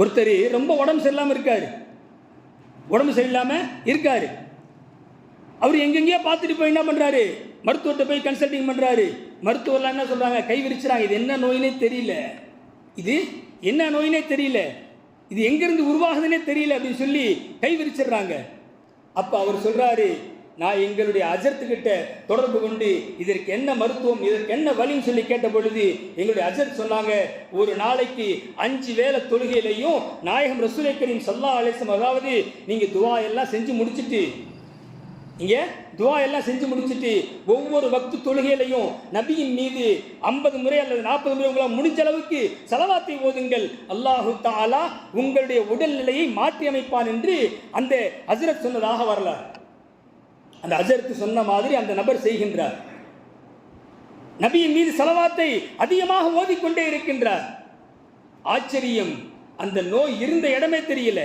ஒருத்தர் ரொம்ப உடம்பு சரியில்லாமல் இருக்காரு. அவர் எங்கெங்கேயோ பார்த்துட்டு போய் என்ன பண்ணுறாரு, மருத்துவத்தை போய் கன்சல்டிங் பண்ணுறாரு. மருத்துவர்லாம் என்ன சொல்கிறாங்க, கை விரிச்சுறாங்க. இது என்ன நோயினே தெரியல, இது எங்கேருந்து உருவாகுதுன்னே தெரியல அப்படின்னு சொல்லி கை விரிச்சிடுறாங்க. அப்போ அவர் சொல்கிறாரு, நான் எங்களுடைய அஜர்த்துக்கிட்ட தொடர்பு கொண்டு இதற்கு என்ன மருத்துவம், இதற்கு என்ன வழின்னு சொல்லி கேட்ட பொழுது எங்களுடைய அஜர்த் சொன்னாங்க, ஒரு நாளைக்கு 5 வேளை தொழுகையிலையும் நாயகம் ரசூலை கரீம் ஸல்லல்லாஹு அலைஹி வஸல்லம், அதாவது நீங்கள் துவா எல்லாம் செஞ்சு முடிச்சுட்டு ஒவ்வொரு வக்து தொழுகையிலையும் நபியின் மீது 50 முறை அல்லது 40 முறை உங்களால் முடிஞ்ச அளவுக்கு ஸலவாத்தை ஓதுங்கள், அல்லாஹு தஆலா உங்களுடைய உடல்நிலையை மாற்றி அமைப்பான் என்று அந்த ஹஜ்ரத் சொன்னதாக வரலாறு. அந்த ஹஜ்ரத் சொன்ன மாதிரி அந்த நபர் செய்கின்றார். நபியின் மீது ஸலவாத்தை அதிகமாக ஓதிக்கொண்டே இருக்கின்றார். ஆச்சரியம், அந்த நோய் இருந்த இடமே தெரியல.